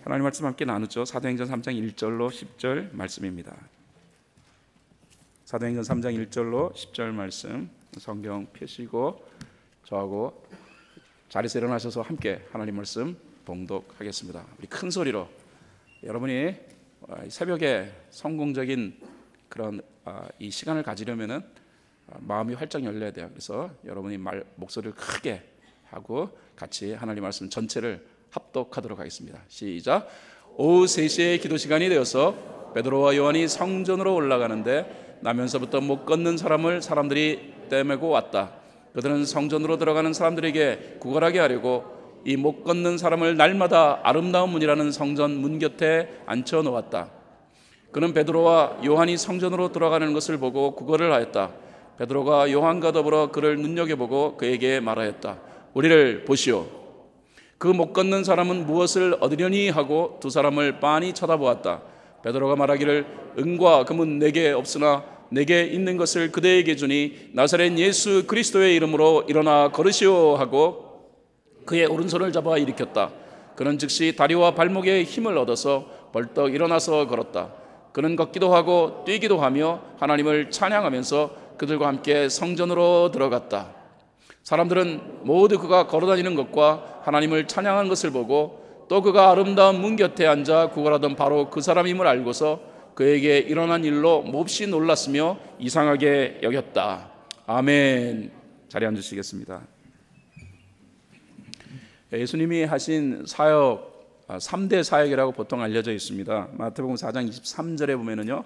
하나님 말씀 함께 나누죠. 사도행전 3장 1절로 10절 말씀입니다. 사도행전 3장 1절로 10절 말씀 성경 펴시고 저하고 자리에서 일어나셔서 함께 하나님 말씀 봉독하겠습니다. 우리 큰 소리로 여러분이 새벽에 성공적인 그런 이 시간을 가지려면은 마음이 활짝 열려야 돼요. 그래서 여러분이 목소리를 크게 하고 같이 하나님 말씀 전체를 합독하도록 하겠습니다. 시작. 오후 3시에 기도 시간이 되어서 베드로와 요한이 성전으로 올라가는데 나면서부터 못 걷는 사람을 사람들이 떼매고 왔다. 그들은 성전으로 들어가는 사람들에게 구걸하게 하려고 이 못 걷는 사람을 날마다 아름다운 문이라는 성전 문 곁에 앉혀 놓았다. 그는 베드로와 요한이 성전으로 들어가는 것을 보고 구걸을 하였다. 베드로가 요한과 더불어 그를 눈여겨보고 그에게 말하였다. 우리를 보시오. 그 못 걷는 사람은 무엇을 얻으려니 하고 두 사람을 빤히 쳐다보았다. 베드로가 말하기를 은과 금은 내게 없으나 내게 있는 것을 그대에게 주니 나사렛 예수 그리스도의 이름으로 일어나 걸으시오 하고 그의 오른손을 잡아 일으켰다. 그는 즉시 다리와 발목에 힘을 얻어서 벌떡 일어나서 걸었다. 그는 걷기도 하고 뛰기도 하며 하나님을 찬양하면서 그들과 함께 성전으로 들어갔다. 사람들은 모두 그가 걸어다니는 것과 하나님을 찬양하는 것을 보고 또 그가 아름다운 문 곁에 앉아 구걸하던 바로 그 사람임을 알고서 그에게 일어난 일로 몹시 놀랐으며 이상하게 여겼다. 아멘. 자리에 앉으시겠습니다. 예수님이 하신 사역 3대 사역이라고 보통 알려져 있습니다. 마태복음 4장 23절에 보면은요,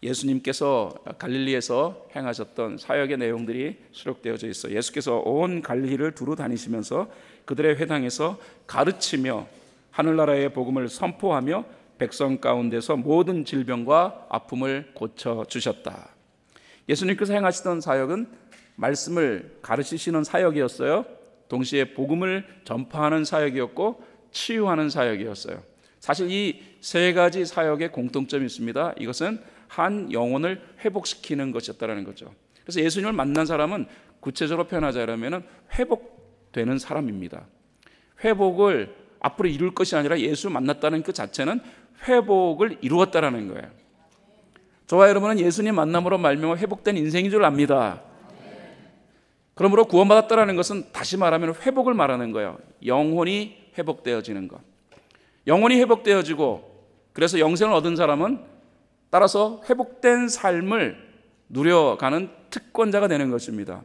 예수님께서 갈릴리에서 행하셨던 사역의 내용들이 수록되어져 있어요. 예수께서 온 갈릴리를 두루 다니시면서 그들의 회당에서 가르치며 하늘나라의 복음을 선포하며 백성 가운데서 모든 질병과 아픔을 고쳐주셨다. 예수님께서 행하시던 사역은 말씀을 가르치시는 사역이었어요. 동시에 복음을 전파하는 사역이었고 치유하는 사역이었어요. 사실 이 세 가지 사역의 공통점이 있습니다. 이것은 한 영혼을 회복시키는 것이었다는 거죠. 그래서 예수님을 만난 사람은 구체적으로 표현하자면 회복되는 사람입니다. 회복을 앞으로 이룰 것이 아니라 예수 만났다는 그 자체는 회복을 이루었다는 거예요. 저와 여러분은 예수님 만남으로 말미암아 회복된 인생인 줄 압니다. 그러므로 구원받았다는 것은 다시 말하면 회복을 말하는 거예요. 영혼이 회복되어지는 것. 영혼이 회복되어지고 그래서 영생을 얻은 사람은 따라서 회복된 삶을 누려가는 특권자가 되는 것입니다.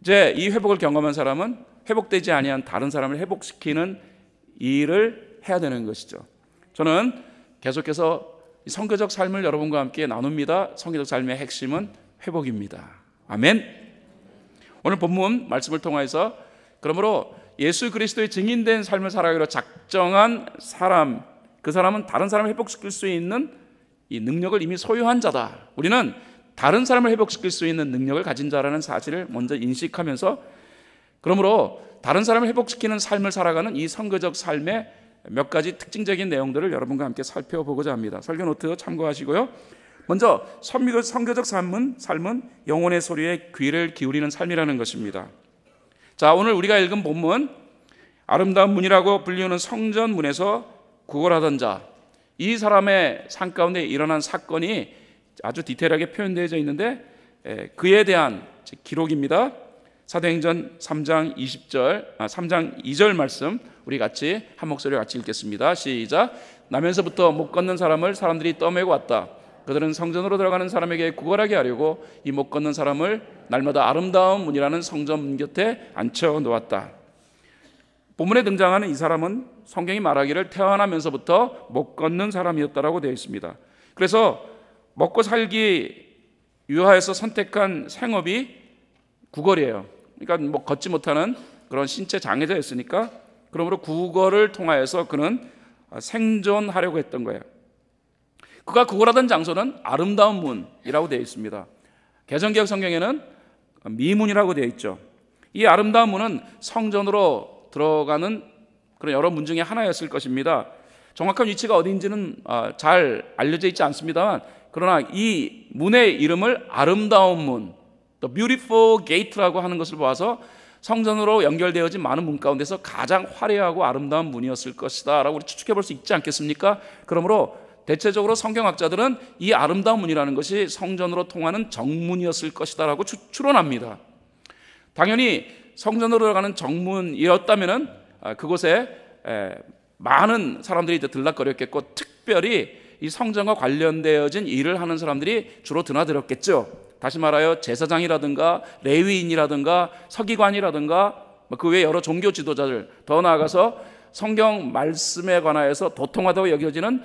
이제 이 회복을 경험한 사람은 회복되지 아니한 다른 사람을 회복시키는 일을 해야 되는 것이죠. 저는 계속해서 선교적 삶을 여러분과 함께 나눕니다. 선교적 삶의 핵심은 회복입니다. 아멘. 오늘 본문 말씀을 통해서 그러므로 예수 그리스도의 증인된 삶을 살아가기로 작정한 사람, 그 사람은 다른 사람을 회복시킬 수 있는 이 능력을 이미 소유한 자다. 우리는 다른 사람을 회복시킬 수 있는 능력을 가진 자라는 사실을 먼저 인식하면서 그러므로 다른 사람을 회복시키는 삶을 살아가는 이 선교적 삶의 몇 가지 특징적인 내용들을 여러분과 함께 살펴보고자 합니다. 설교 노트 참고하시고요. 먼저 선교적 삶은 영혼의 소리에 귀를 기울이는 삶이라는 것입니다. 자, 오늘 우리가 읽은 본문 아름다운 문이라고 불리우는 성전 문에서 구걸하던 자, 이 사람의 삶 가운데 일어난 사건이 아주 디테일하게 표현되어져 있는데 그에 대한 기록입니다. 사도행전 3장 2절 말씀 우리 같이 한 목소리로 같이 읽겠습니다. 시작. 나면서부터 못 걷는 사람을 사람들이 떠매고 왔다. 그들은 성전으로 들어가는 사람에게 구걸하게 하려고 이 못 걷는 사람을 날마다 아름다운 문이라는 성전 문 곁에 앉혀 놓았다. 본문에 등장하는 이 사람은 성경이 말하기를 태어나면서부터 못 걷는 사람이었다라고 되어 있습니다. 그래서 먹고 살기 위하여서 선택한 생업이 구걸이에요. 그러니까 뭐 걷지 못하는 그런 신체 장애자였으니까 그러므로 구걸을 통하여서 그는 생존하려고 했던 거예요. 그가 구걸하던 장소는 아름다운 문이라고 되어 있습니다. 개정개혁 성경에는 미문이라고 되어 있죠. 이 아름다운 문은 성전으로 들어가는 그런 여러 문 중에 하나였을 것입니다. 정확한 위치가 어디인지는 잘 알려져 있지 않습니다만 그러나 이 문의 이름을 아름다운 문, The Beautiful Gate라고 하는 것을 보아서 성전으로 연결되어진 많은 문 가운데서 가장 화려하고 아름다운 문이었을 것이다 라고 우리 추측해 볼 수 있지 않겠습니까? 그러므로 대체적으로 성경학자들은 이 아름다운 문이라는 것이 성전으로 통하는 정문이었을 것이다 라고 추론합니다. 당연히 성전으로 들어가는 정문이었다면 그곳에 많은 사람들이 이제 들락거렸겠고, 특별히 이 성전과 관련되어진 일을 하는 사람들이 주로 드나들었겠죠. 다시 말하여 제사장이라든가 레위인이라든가 서기관이라든가 그 외 여러 종교 지도자들, 더 나아가서 성경 말씀에 관하여서 도통하다고 여겨지는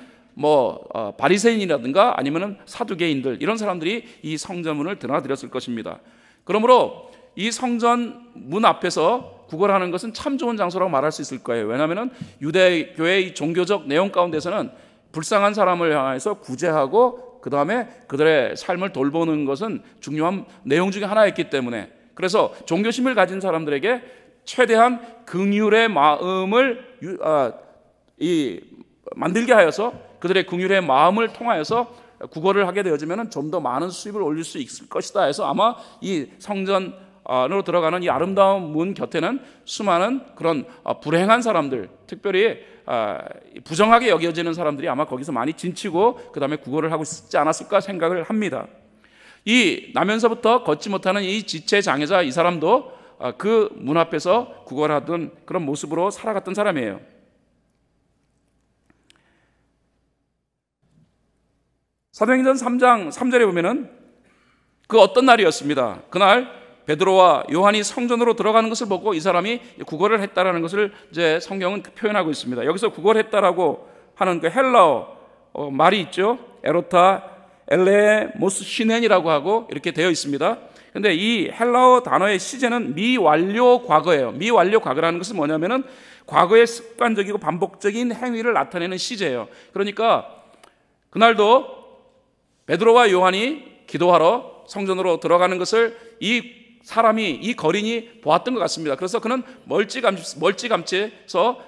바리새인이라든가 아니면은 사두개인들, 이런 사람들이 이 성전문을 드나들었을 것입니다. 그러므로 이 성전 문 앞에서 구걸하는 것은 참 좋은 장소라고 말할 수 있을 거예요. 왜냐하면 유대교의 종교적 내용 가운데서는 불쌍한 사람을 향해서 구제하고 그 다음에 그들의 삶을 돌보는 것은 중요한 내용 중에 하나였기 때문에, 그래서 종교심을 가진 사람들에게 최대한 긍휼의 마음을 만들게 하여서 그들의 긍휼의 마음을 통하여서 구걸을 하게 되어지면 좀 더 많은 수입을 올릴 수 있을 것이다 해서 아마 이 성전으로 들어가는 이 아름다운 문 곁에는 수많은 그런 불행한 사람들, 특별히 부정하게 여겨지는 사람들이 아마 거기서 많이 진치고 그 다음에 구걸을 하고 있지 않았을까 생각을 합니다. 이 나면서부터 걷지 못하는 이 지체 장애자, 이 사람도 그 문 앞에서 구걸하던 그런 모습으로 살아갔던 사람이에요. 사도행전 3장 3절에 보면은 그 어떤 날이었습니다. 그날 베드로와 요한이 성전으로 들어가는 것을 보고 이 사람이 구걸을 했다라는 것을 이제 성경은 표현하고 있습니다. 여기서 구걸했다라고 하는 그 헬라어 말이 있죠. 에로타 엘레 모스 시넨이라고 하고 이렇게 되어 있습니다. 근데 이 헬라어 단어의 시제는 미완료 과거예요. 미완료 과거라는 것은 뭐냐면은 과거의 습관적이고 반복적인 행위를 나타내는 시제예요. 그러니까 그날도 베드로와 요한이 기도하러 성전으로 들어가는 것을 이 사람이, 이 거린이 보았던 것 같습니다. 그래서 그는 멀찌감치해서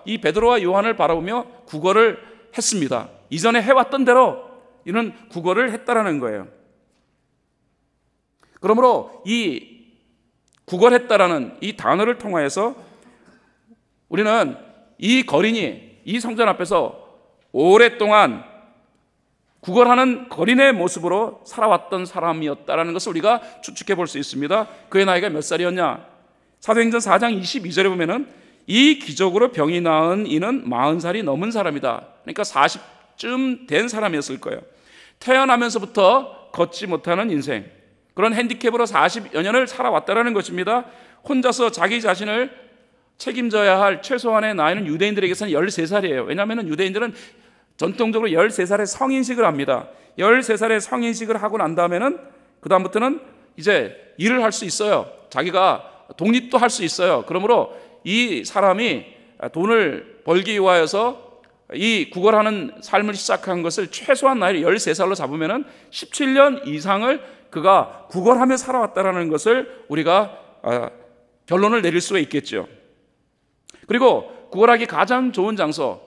이 베드로와 요한을 바라보며 구걸을 했습니다. 이전에 해왔던 대로 이는 구걸을 했다라는 거예요. 그러므로 이 구걸했다라는 이 단어를 통하여서 우리는 이 거린이 이 성전 앞에서 오랫동안 구걸하는 거린의 모습으로 살아왔던 사람이었다라는 것을 우리가 추측해 볼 수 있습니다. 그의 나이가 몇 살이었냐? 사도행전 4장 22절에 보면은 이 기적으로 병이 나은 이는 40살이 넘은 사람이다. 그러니까 40쯤 된 사람이었을 거예요. 태어나면서부터 걷지 못하는 인생, 그런 핸디캡으로 40여 년을 살아왔다라는 것입니다. 혼자서 자기 자신을 책임져야 할 최소한의 나이는 유대인들에게서는 13살이에요. 왜냐하면 유대인들은 전통적으로 13살에 성인식을 합니다. 13살에 성인식을 하고 난 다음에는 그 다음부터는 이제 일을 할 수 있어요. 자기가 독립도 할 수 있어요. 그러므로 이 사람이 돈을 벌기 위하여서 이 구걸하는 삶을 시작한 것을 최소한 나이를 13살로 잡으면은 17년 이상을 그가 구걸하며 살아왔다라는 것을 우리가 결론을 내릴 수가 있겠죠. 그리고 구걸하기 가장 좋은 장소,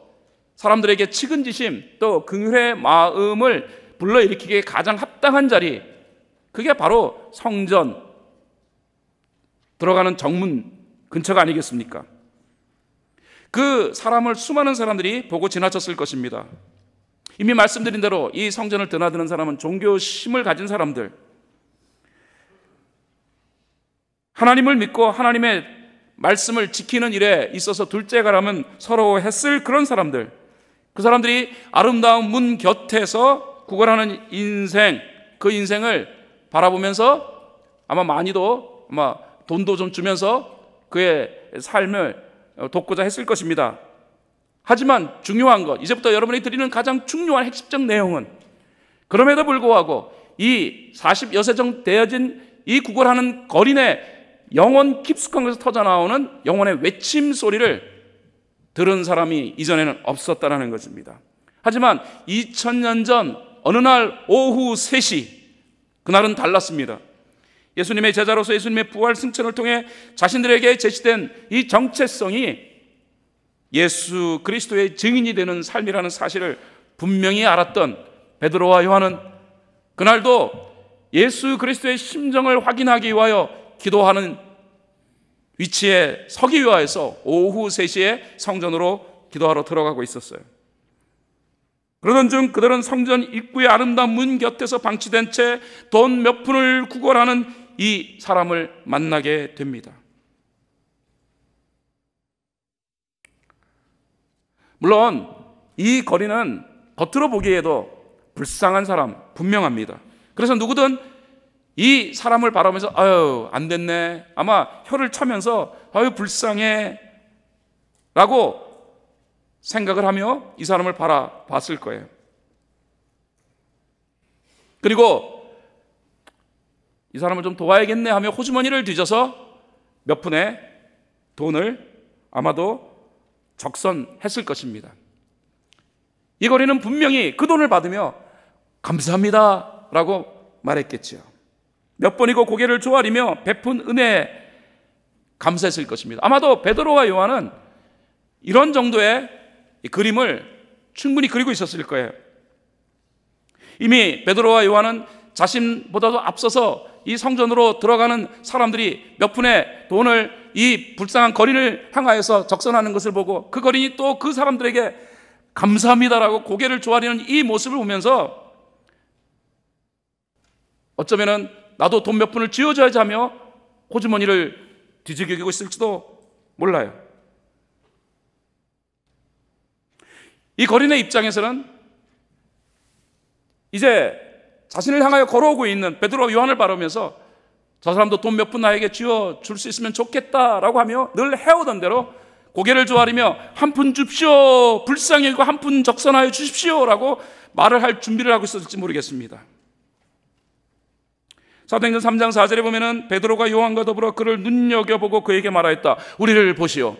사람들에게 측은지심 또 긍휼의 마음을 불러일으키기에 가장 합당한 자리, 그게 바로 성전 들어가는 정문 근처가 아니겠습니까? 그 사람을 수많은 사람들이 보고 지나쳤을 것입니다. 이미 말씀드린 대로 이 성전을 드나드는 사람은 종교심을 가진 사람들, 하나님을 믿고 하나님의 말씀을 지키는 일에 있어서 둘째가라면 서러워했을 그런 사람들, 그 사람들이 아름다운 문 곁에서 구걸하는 인생, 그 인생을 바라보면서 아마 많이도 돈도 좀 주면서 그의 삶을 돕고자 했을 것입니다. 하지만 중요한 것, 이제부터 여러분이 드리는 가장 중요한 핵심적 내용은, 그럼에도 불구하고 이 40여 세 정도 되어진 이 구걸하는 거린의 영혼 깊숙한 곳에서 터져나오는 영혼의 외침 소리를 들은 사람이 이전에는 없었다는 것입니다. 하지만 2000년 전 어느 날 오후 3시, 그날은 달랐습니다. 예수님의 제자로서 예수님의 부활 승천을 통해 자신들에게 제시된 이 정체성이 예수 그리스도의 증인이 되는 삶이라는 사실을 분명히 알았던 베드로와 요한은 그날도 예수 그리스도의 심정을 확인하기 위하여 기도하는 위치에 서기 위하여서 오후 3시에 성전으로 기도하러 들어가고 있었어요. 그러던 중 그들은 성전 입구의 아름다운 문 곁에서 방치된 채 돈 몇 푼을 구걸하는 이 사람을 만나게 됩니다. 물론 이 거리는 겉으로 보기에도 불쌍한 사람 분명합니다. 그래서 누구든 이 사람을 바라보면서 아유 안 됐네, 아마 혀를 차면서 아유 불쌍해 라고 생각을 하며 이 사람을 바라봤을 거예요. 그리고 이 사람을 좀 도와야겠네 하며 호주머니를 뒤져서 몇 푼의 돈을 아마도 적선했을 것입니다. 이 거리는 분명히 그 돈을 받으며 감사합니다 라고 말했겠죠. 몇 번이고 고개를 조아리며 베푼 은혜에 감사했을 것입니다. 아마도 베드로와 요한은 이런 정도의 그림을 충분히 그리고 있었을 거예요. 이미 베드로와 요한은 자신보다도 앞서서 이 성전으로 들어가는 사람들이 몇 푼의 돈을 이 불쌍한 거린을 향하여서 적선하는 것을 보고 그 거린이 또 그 사람들에게 감사합니다라고 고개를 조아리는 이 모습을 보면서 어쩌면은 나도 돈 몇 푼을 쥐어줘야지 하며 호주머니를 뒤적이고 있을지도 몰라요. 이 거린의 입장에서는 이제 자신을 향하여 걸어오고 있는 베드로와 요한을 바라보면서 저 사람도 돈 몇 푼 나에게 쥐어줄 수 있으면 좋겠다라고 하며 늘 해오던 대로 고개를 조아리며 한 푼 줍시오, 불쌍히 여기고 한 푼 적선하여 주십시오라고 말을 할 준비를 하고 있었을지 모르겠습니다. 사도행전 3장 4절에 보면은 베드로가 요한과 더불어 그를 눈여겨보고 그에게 말하였다. 우리를 보시오.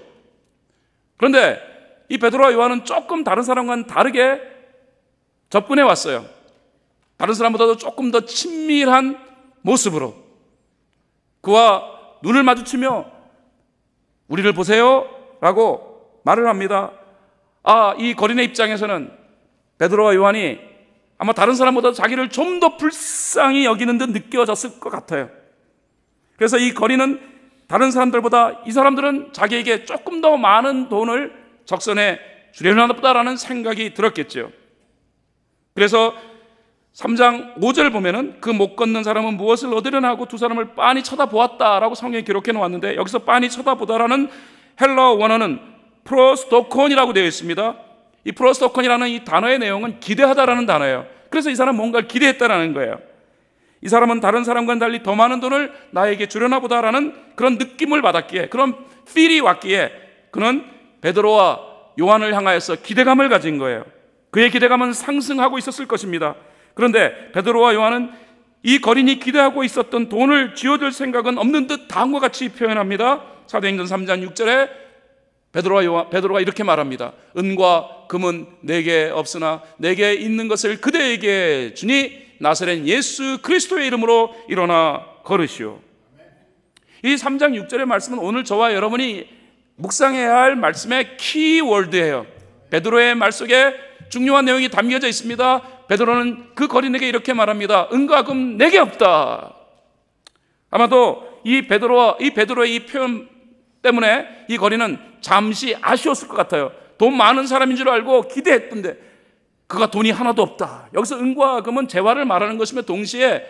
그런데 이 베드로와 요한은 조금 다른 사람과는 다르게 접근해 왔어요. 다른 사람보다도 조금 더 친밀한 모습으로 그와 눈을 마주치며 우리를 보세요 라고 말을 합니다. 이 거린의 입장에서는 베드로와 요한이 아마 다른 사람보다 자기를 좀 더 불쌍히 여기는 듯 느껴졌을 것 같아요. 그래서 이 거린은 다른 사람들보다 이 사람들은 자기에게 조금 더 많은 돈을 적선해 주려나 보다라는 생각이 들었겠죠. 그래서 3장 5절 보면은 그 못 걷는 사람은 무엇을 얻으려나 하고 두 사람을 빤히 쳐다보았다라고 성경에 기록해 놓았는데 여기서 빤히 쳐다보다라는 헬라어 원어는 프로스토콘이라고 되어 있습니다. 이 프로스토콘이라는 이 단어의 내용은 기대하다라는 단어예요. 그래서 이 사람은 뭔가를 기대했다라는 거예요. 이 사람은 다른 사람과는 달리 더 많은 돈을 나에게 주려나 보다라는 그런 느낌을 받았기에, 그런 필이 왔기에 그는 베드로와 요한을 향하여서 기대감을 가진 거예요. 그의 기대감은 상승하고 있었을 것입니다. 그런데 베드로와 요한은 이 거린이 기대하고 있었던 돈을 쥐어줄 생각은 없는 듯 다음과 같이 표현합니다. 사도행전 3장 6절에 베드로가 이렇게 말합니다. 은과 금은 내게 없으나 내게 있는 것을 그대에게 주니 나사렛 예수 그리스도의 이름으로 일어나 걸으시오. 이 3장 6절의 말씀은 오늘 저와 여러분이 묵상해야 할 말씀의 키워드예요. 베드로의 말 속에 중요한 내용이 담겨져 있습니다. 베드로는 그 거린에게 이렇게 말합니다. 은과 금 내게 없다. 아마도 이 베드로의 이 표현 때문에 이 거린은 잠시 아쉬웠을 것 같아요. 돈 많은 사람인 줄 알고 기대했던데 그가 돈이 하나도 없다. 여기서 은과 금은 재화를 말하는 것이며 동시에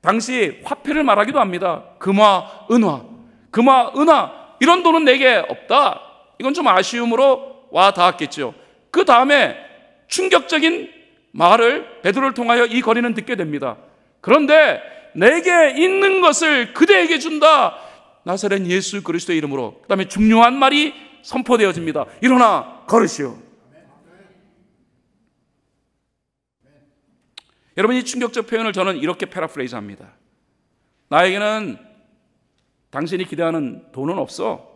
당시 화폐를 말하기도 합니다. 금화, 은화, 금화, 은화 이런 돈은 내게 없다. 이건 좀 아쉬움으로 와 닿았겠죠. 그 다음에 충격적인 말을 베드로를 통하여 이 거린은 듣게 됩니다. 그런데 내게 있는 것을 그대에게 준다. 나사렛 예수 그리스도의 이름으로. 그 다음에 중요한 말이 선포되어집니다. 일어나 걸으시오. 여러분, 이 충격적 표현을 저는 이렇게 패러프레이즈 합니다. 나에게는 당신이 기대하는 돈은 없어.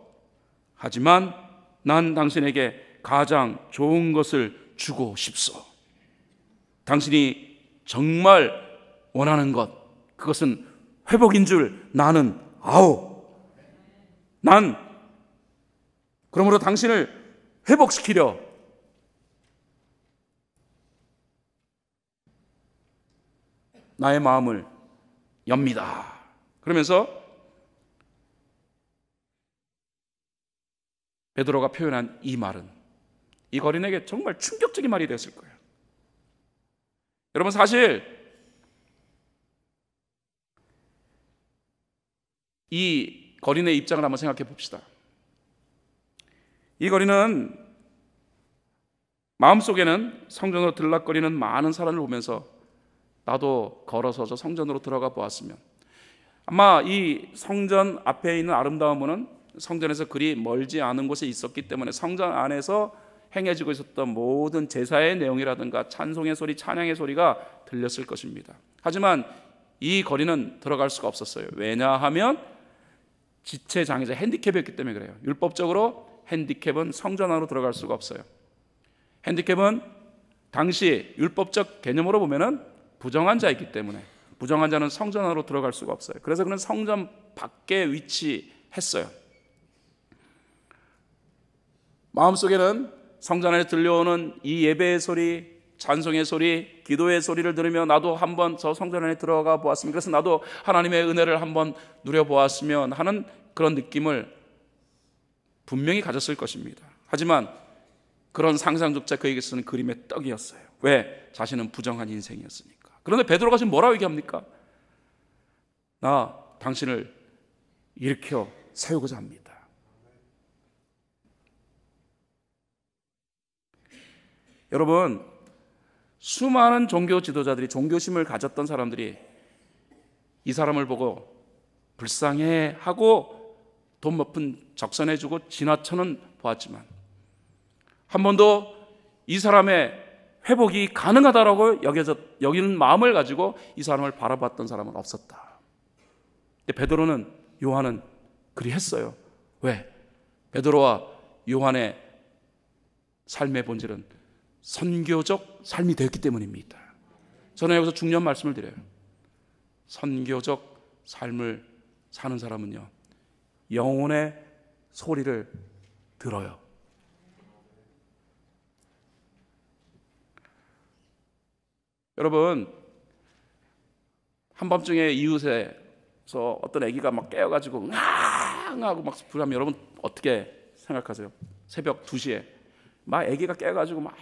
하지만 난 당신에게 가장 좋은 것을 주고 싶소. 당신이 정말 원하는 것, 그것은 회복인 줄 나는 아오. 난 그러므로 당신을 회복시키려 나의 마음을 엽니다. 그러면서 베드로가 표현한 이 말은 이 거린에게 정말 충격적인 말이 되었을 거예요. 여러분, 사실 이 거린의 입장을 한번 생각해 봅시다. 이 거린은 마음속에는 성전으로 들락거리는 많은 사람을 보면서 나도 걸어서 저 성전으로 들어가 보았으면, 아마 이 성전 앞에 있는 아름다운 문은 성전에서 그리 멀지 않은 곳에 있었기 때문에 성전 안에서 행해지고 있었던 모든 제사의 내용이라든가 찬송의 소리, 찬양의 소리가 들렸을 것입니다. 하지만 이 거리는 들어갈 수가 없었어요. 왜냐하면 지체장애자, 핸디캡이었기 때문에 그래요. 율법적으로 핸디캡은 성전 안으로 들어갈 수가 없어요. 핸디캡은 당시 율법적 개념으로 보면은 부정한 자이기 때문에 부정한 자는 성전 안으로 들어갈 수가 없어요. 그래서 그는 성전 밖에 위치했어요. 마음속에는 성전 안에 들려오는 이 예배의 소리, 찬송의 소리, 기도의 소리를 들으며 나도 한번 저 성전 안에 들어가 보았으면, 그래서 나도 하나님의 은혜를 한번 누려보았으면 하는 그런 느낌을 분명히 가졌을 것입니다. 하지만 그런 상상조차 그에게서는 그림의 떡이었어요. 왜? 자신은 부정한 인생이었으니까. 그런데 베드로가 지금 뭐라고 얘기합니까? 나 당신을 일으켜 세우고자 합니다. 여러분, 수많은 종교 지도자들이, 종교심을 가졌던 사람들이 이 사람을 보고 불쌍해하고 돈 몇 푼 적선해주고 지나쳐는 보았지만 한 번도 이 사람의 회복이 가능하다라고 여기는 마음을 가지고 이 사람을 바라봤던 사람은 없었다. 근데 베드로는, 요한은 그리 했어요. 왜? 베드로와 요한의 삶의 본질은 선교적 삶이 되었기 때문입니다. 저는 여기서 중요한 말씀을 드려요. 선교적 삶을 사는 사람은요, 영혼의 소리를 들어요. 여러분, 한밤중에 이웃에서 어떤 아기가 막 깨어가지고 으앙 하고 막 부르면 여러분 어떻게 생각하세요? 새벽 2시에 막 아기가 깨어가지고 막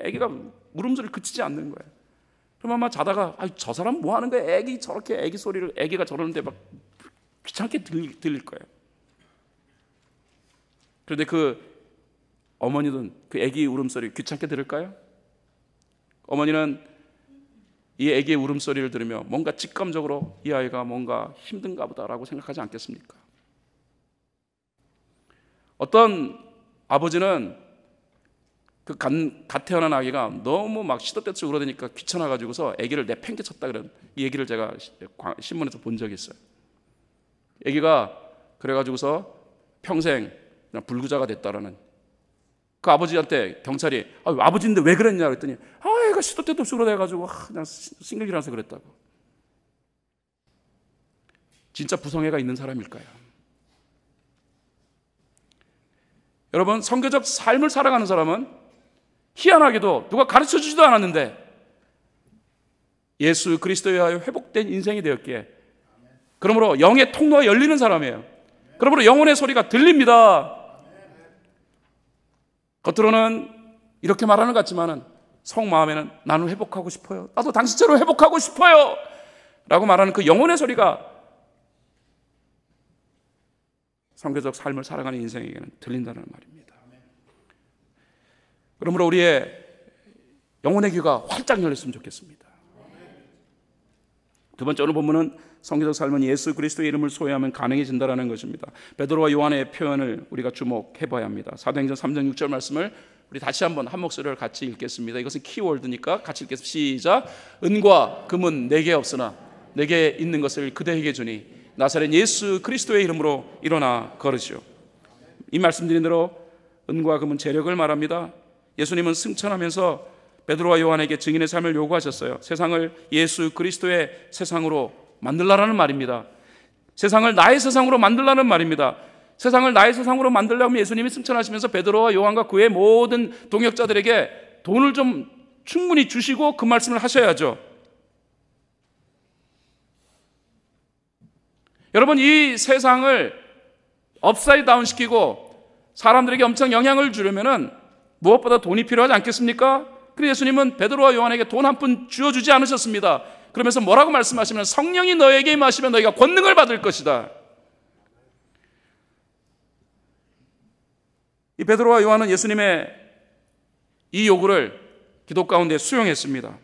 아기가 울음소리를 그치지 않는 거예요. 그러면 아마 자다가 저 사람 뭐 하는 거야? 아기 저렇게 아기 소리를, 아기가 저러는데 막 귀찮게 들릴 거예요. 그런데 그 어머니는 그 아기 울음소리 귀찮게 들을까요? 어머니는 이 아기의 울음소리를 들으며 뭔가 직감적으로 이 아이가 뭔가 힘든가 보다라고 생각하지 않겠습니까? 어떤 아버지는 그 갓 태어난 아기가 너무 막 시도 때도 울어대니까 귀찮아가지고서 아기를 내팽개쳤다 그런 이 얘기를 제가 신문에서 본 적이 있어요. 아기가 그래가지고서 평생 그냥 불구자가 됐다라는, 그 아버지한테 경찰이 아버지인데 왜 그랬냐 그랬더니 애가 시도 때도 없이 울어대가지고 그냥 싱글이 나서 그랬다고. 진짜 부성애가 있는 사람일까요? 여러분, 선교적 삶을 살아가는 사람은 희한하게도 누가 가르쳐주지도 않았는데 예수 그리스도에 의하여 회복된 인생이 되었기에, 그러므로 영의 통로가 열리는 사람이에요. 그러므로 영혼의 소리가 들립니다. 겉으로는 이렇게 말하는 것 같지만은 속마음에는 나는 회복하고 싶어요. 나도 당신처럼 회복하고 싶어요. 라고 말하는 그 영혼의 소리가 선교적 삶을 살아가는 인생에게는 들린다는 말입니다. 그러므로 우리의 영혼의 귀가 활짝 열렸으면 좋겠습니다. 두 번째, 오늘 본문은 선교적 삶은 예수 그리스도의 이름을 소유하면 가능해진다라는 것입니다. 베드로와 요한의 표현을 우리가 주목해 봐야 합니다. 사도행전 3장 6절 말씀을 우리 다시 한번 한 목소리를 같이 읽겠습니다. 이것은 키워드니까 같이 읽겠습니다. 시작. 은과 금은 내게 없으나 내게 있는 것을 그대에게 주니 나사렛 예수 그리스도의 이름으로 일어나 걸으시오. 이 말씀드린 대로 은과 금은 재력을 말합니다. 예수님은 승천하면서 베드로와 요한에게 증인의 삶을 요구하셨어요. 세상을 예수 그리스도의 세상으로 만들라는 말입니다. 세상을 나의 세상으로 만들라는 말입니다. 세상을 나의 세상으로 만들려면 예수님이 승천하시면서 베드로와 요한과 그의 모든 동역자들에게 돈을 좀 충분히 주시고 그 말씀을 하셔야죠. 여러분, 이 세상을 업사이드 다운 시키고 사람들에게 엄청 영향을 주려면은 무엇보다 돈이 필요하지 않겠습니까? 그래서 예수님은 베드로와 요한에게 돈 한 푼 쥐어주지 않으셨습니다. 그러면서 뭐라고 말씀하시면 성령이 너에게 임하시면 너희가 권능을 받을 것이다. 이 베드로와 요한은 예수님의 이 요구를 기도 가운데 수용했습니다.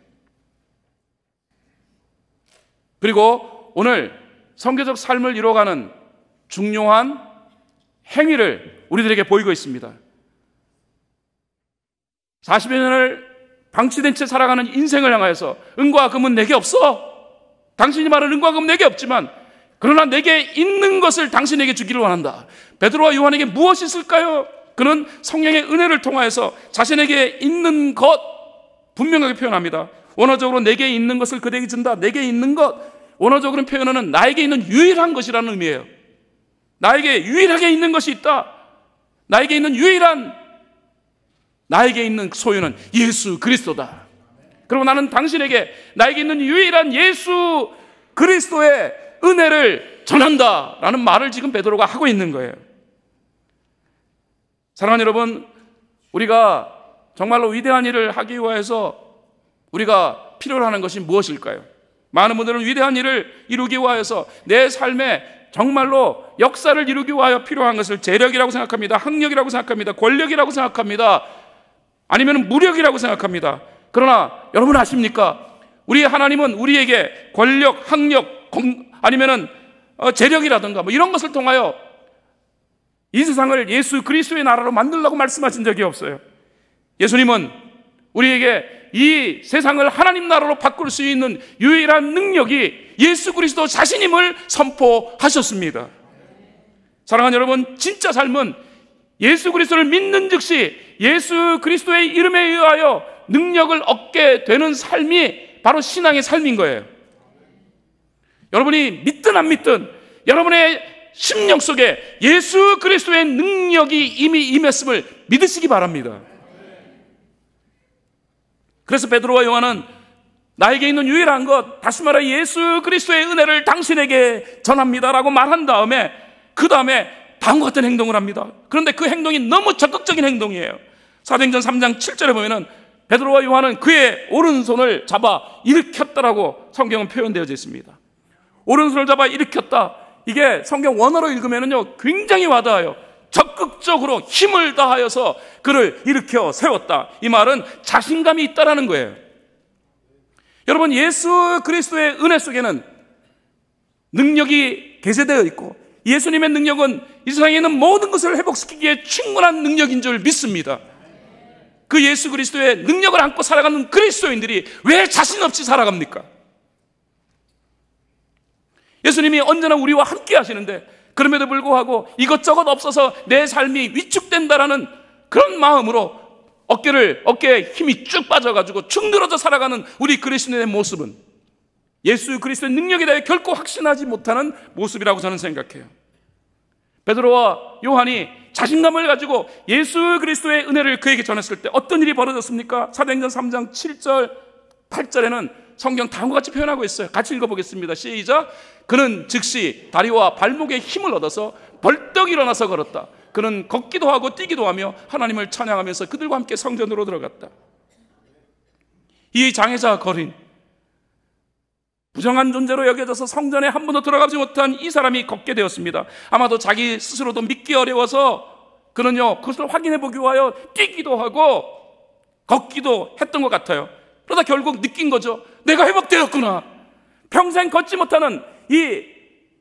그리고 오늘 선교적 삶을 이루어가는 중요한 행위를 우리들에게 보이고 있습니다. 40여 년을 방치된 채 살아가는 인생을 향하여서 은과 금은 내게 없어. 당신이 말하는 은과 금은 내게 없지만 그러나 내게 있는 것을 당신에게 주기를 원한다. 베드로와 요한에게 무엇이 있을까요? 그는 성령의 은혜를 통하여서 자신에게 있는 것 분명하게 표현합니다. 원어적으로 내게 있는 것을 그대에게 준다. 내게 있는 것, 원어적으로 표현하는 나에게 있는 유일한 것이라는 의미예요. 나에게 유일하게 있는 것이 있다. 나에게 있는 소유는 예수 그리스도다. 그리고 나는 당신에게 나에게 있는 유일한 예수 그리스도의 은혜를 전한다라는 말을 지금 베드로가 하고 있는 거예요. 사랑하는 여러분, 우리가 정말로 위대한 일을 하기 위해서 우리가 필요로 하는 것이 무엇일까요? 많은 분들은 위대한 일을 이루기 위해서 내 삶에 정말로 역사를 이루기 위하여 필요한 것을 재력이라고 생각합니다. 학력이라고 생각합니다. 권력이라고 생각합니다. 아니면 무력이라고 생각합니다. 그러나 여러분 아십니까? 우리 하나님은 우리에게 권력, 학력, 아니면 재력이라든가 이런 것을 통하여 이 세상을 예수 그리스도의 나라로 만들려고 말씀하신 적이 없어요. 예수님은 우리에게 이 세상을 하나님 나라로 바꿀 수 있는 유일한 능력이 예수 그리스도 자신임을 선포하셨습니다. 사랑하는 여러분, 진짜 삶은 예수 그리스도를 믿는 즉시 예수 그리스도의 이름에 의하여 능력을 얻게 되는 삶이 바로 신앙의 삶인 거예요. 여러분이 믿든 안 믿든 여러분의 심령 속에 예수 그리스도의 능력이 이미 임했음을 믿으시기 바랍니다. 그래서 베드로와 요한은 나에게 있는 유일한 것, 다시 말해 예수 그리스도의 은혜를 당신에게 전합니다라고 말한 다음에 그 다음에 다음과 같은 행동을 합니다. 그런데 그 행동이 너무 적극적인 행동이에요. 사도행전 3장 7절에 보면은 베드로와 요한은 그의 오른손을 잡아 일으켰다라고 성경은 표현되어져 있습니다. 오른손을 잡아 일으켰다. 이게 성경 원어로 읽으면은요 굉장히 와닿아요. 적극적으로 힘을 다하여서 그를 일으켜 세웠다. 이 말은 자신감이 있다라는 거예요. 여러분, 예수 그리스도의 은혜 속에는 능력이 계세되어 있고 예수님의 능력은 이 세상에 있는 모든 것을 회복시키기에 충분한 능력인 줄 믿습니다. 그 예수 그리스도의 능력을 안고 살아가는 그리스도인들이 왜 자신 없이 살아갑니까? 예수님이 언제나 우리와 함께 하시는데 그럼에도 불구하고 이것저것 없어서 내 삶이 위축된다라는 그런 마음으로 어깨에 힘이 쭉 빠져가지고 축 늘어져 살아가는 우리 그리스도인의 모습은 예수 그리스도의 능력에 대해 결코 확신하지 못하는 모습이라고 저는 생각해요. 베드로와 요한이 자신감을 가지고 예수 그리스도의 은혜를 그에게 전했을 때 어떤 일이 벌어졌습니까? 사도행전 3장 7절 8절에는 성경 다음과 같이 표현하고 있어요. 같이 읽어보겠습니다. 시작. 그는 즉시 다리와 발목에 힘을 얻어서 벌떡 일어나서 걸었다. 그는 걷기도 하고 뛰기도 하며 하나님을 찬양하면서 그들과 함께 성전으로 들어갔다. 이 장애자 거린 부정한 존재로 여겨져서 성전에 한 번도 들어가지 못한 이 사람이 걷게 되었습니다. 아마도 자기 스스로도 믿기 어려워서 그는요 그것을 확인해 보기 위하여 뛰기도 하고 걷기도 했던 것 같아요. 그러다 결국 느낀 거죠. 내가 회복되었구나. 평생 걷지 못하는 이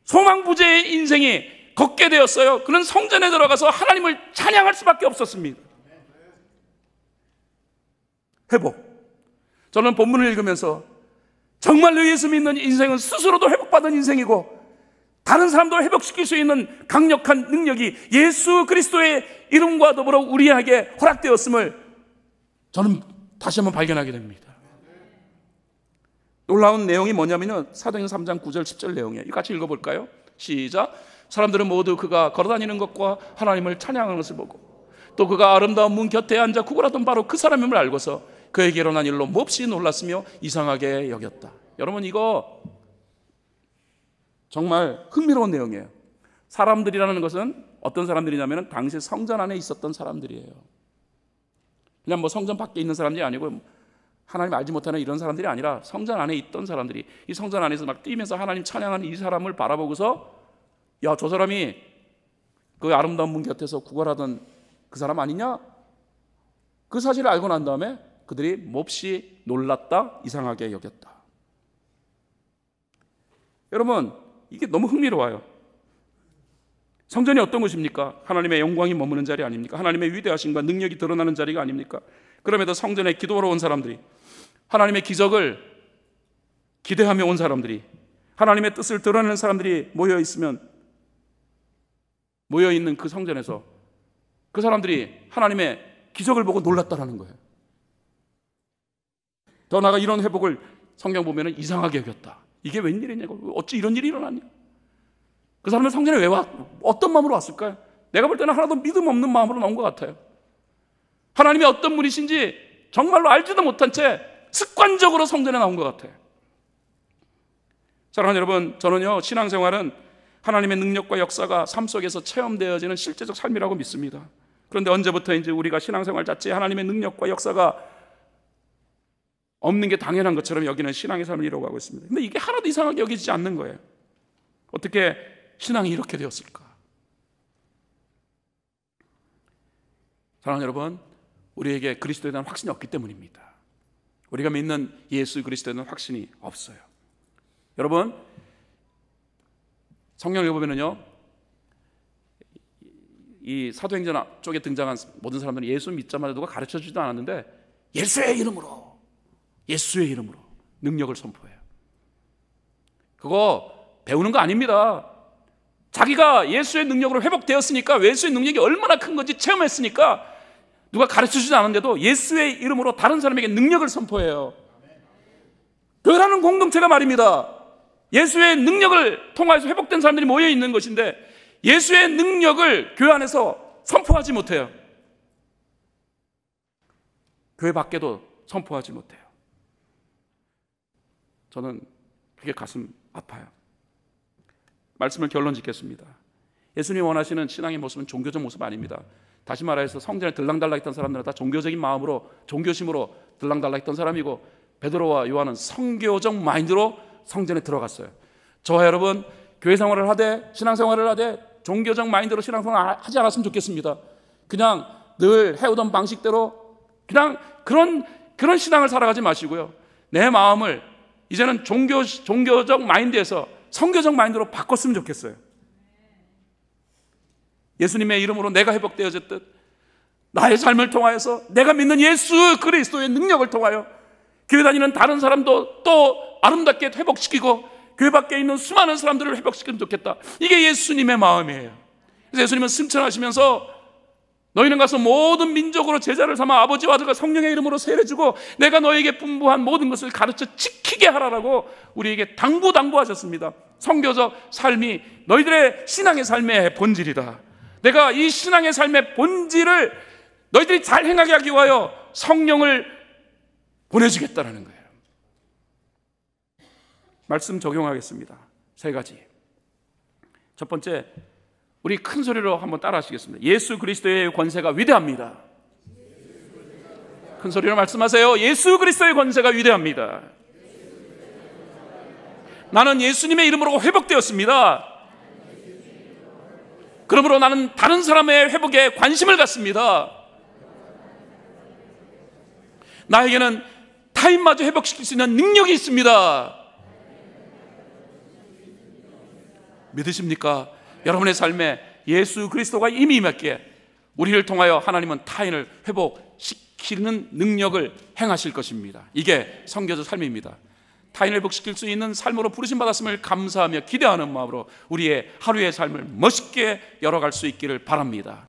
소망부재의 인생이 걷게 되었어요. 그는 성전에 들어가서 하나님을 찬양할 수밖에 없었습니다. 회복. 저는 본문을 읽으면서 정말로 예수 믿는 인생은 스스로도 회복받은 인생이고 다른 사람도 회복시킬 수 있는 강력한 능력이 예수 그리스도의 이름과 더불어 우리에게 허락되었음을 저는 다시 한번 발견하게 됩니다. 놀라운 내용이 뭐냐면요 사도행전 3장 9절 10절 내용이에요. 이거 같이 읽어볼까요? 시작. 사람들은 모두 그가 걸어다니는 것과 하나님을 찬양하는 것을 보고 또 그가 아름다운 문 곁에 앉아 구걸하던 바로 그 사람임을 알고서 그에게 일어난 일로 몹시 놀랐으며 이상하게 여겼다. 여러분, 이거 정말 흥미로운 내용이에요. 사람들이라는 것은 어떤 사람들이냐면 당시 성전 안에 있었던 사람들이에요. 그냥 뭐 성전 밖에 있는 사람들이 아니고 하나님 알지 못하는 이런 사람들이 아니라 성전 안에 있던 사람들이, 이 성전 안에서 막 뛰면서 하나님 찬양하는 이 사람을 바라보고서 야, 저 사람이 그 아름다운 문 곁에서 구걸하던 그 사람 아니냐? 그 사실을 알고 난 다음에 그들이 몹시 놀랐다, 이상하게 여겼다. 여러분, 이게 너무 흥미로워요. 성전이 어떤 곳입니까? 하나님의 영광이 머무는 자리 아닙니까? 하나님의 위대하심과 능력이 드러나는 자리가 아닙니까? 그럼에도 성전에 기도하러 온 사람들이, 하나님의 기적을 기대하며 온 사람들이, 하나님의 뜻을 드러내는 사람들이 모여있는 그 성전에서 그 사람들이 하나님의 기적을 보고 놀랐다라는 거예요. 더 나아가 이런 회복을 성경 보면 이상하게 여겼다. 이게 웬일이냐고, 어찌 이런 일이 일어났냐. 그 사람들 성전에 왜 어떤 마음으로 왔을까요? 내가 볼 때는 하나도 믿음 없는 마음으로 나온 것 같아요. 하나님이 어떤 분이신지 정말로 알지도 못한 채 습관적으로 성전에 나온 것 같아요. 사랑하는 여러분, 저는요, 신앙생활은 하나님의 능력과 역사가 삶 속에서 체험되어지는 실제적 삶이라고 믿습니다. 그런데 언제부터인지 우리가 신앙생활 자체에 하나님의 능력과 역사가 없는 게 당연한 것처럼 여기는 신앙의 삶을 이루어가고 있습니다. 근데 이게 하나도 이상하게 여기지 않는 거예요. 어떻게 신앙이 이렇게 되었을까? 사랑하는 여러분, 우리에게 그리스도에 대한 확신이 없기 때문입니다. 우리가 믿는 예수 그리스도에 대한 확신이 없어요. 여러분, 성경을 읽어보면요, 이 사도행전 쪽에 등장한 모든 사람들은 예수 믿자마자 누가 가르쳐주지도 않았는데 예수의 이름으로 능력을 선포해요. 그거 배우는 거 아닙니다. 자기가 예수의 능력으로 회복되었으니까, 예수의 능력이 얼마나 큰 건지 체험했으니까 누가 가르쳐주지 않았는데도 예수의 이름으로 다른 사람에게 능력을 선포해요. 교회라는 공동체가 말입니다, 예수의 능력을 통해서 회복된 사람들이 모여있는 것인데 예수의 능력을 교회 안에서 선포하지 못해요. 교회 밖에도 선포하지 못해요. 저는 그게 가슴 아파요. 말씀을 결론 짓겠습니다. 예수님이 원하시는 신앙의 모습은 종교적 모습 아닙니다. 다시 말해서 성전에 들락달락 했던 사람들은 다 종교적인 마음으로, 종교심으로 들락달락 했던 사람이고, 베드로와 요한은 성교적 마인드로 성전에 들어갔어요. 저와 여러분, 교회 생활을 하되 신앙생활을 하되 종교적 마인드로 신앙생활을 하지 않았으면 좋겠습니다. 그냥 늘 해오던 방식대로 그냥 그런 신앙을 살아가지 마시고요, 내 마음을 이제는 종교적 마인드에서 성교적 마인드로 바꿨으면 좋겠어요. 예수님의 이름으로 내가 회복되어졌듯 나의 삶을 통하여서 내가 믿는 예수 그리스도의 능력을 통하여 교회 다니는 다른 사람도 또 아름답게 회복시키고 교회 밖에 있는 수많은 사람들을 회복시키면 좋겠다. 이게 예수님의 마음이에요. 그래서 예수님은 승천하시면서 너희는 가서 모든 민족으로 제자를 삼아 아버지와 아들과 성령의 이름으로 세례주고 내가 너에게 분부한 모든 것을 가르쳐 지키게 하라라고 우리에게 당부하셨습니다. 성교적 삶이 너희들의 신앙의 삶의 본질이다. 내가 이 신앙의 삶의 본질을 너희들이 잘 행하게 하기 위하여 성령을 보내주겠다라는 거예요. 말씀 적용하겠습니다. 3가지. 첫 번째, 우리 큰 소리로 한번 따라 하시겠습니다. 예수 그리스도의 권세가 위대합니다. 큰 소리로 말씀하세요. 예수 그리스도의 권세가 위대합니다. 나는 예수님의 이름으로 회복되었습니다. 그러므로 나는 다른 사람의 회복에 관심을 갖습니다. 나에게는 타인마저 회복시킬 수 있는 능력이 있습니다. 믿으십니까? 여러분의 삶에 예수 그리스도가 이미 임했기에 우리를 통하여 하나님은 타인을 회복시키는 능력을 행하실 것입니다. 이게 성교적 삶입니다. 타인을 회복시킬 수 있는 삶으로 부르심 받았음을 감사하며 기대하는 마음으로 우리의 하루의 삶을 멋있게 열어갈 수 있기를 바랍니다.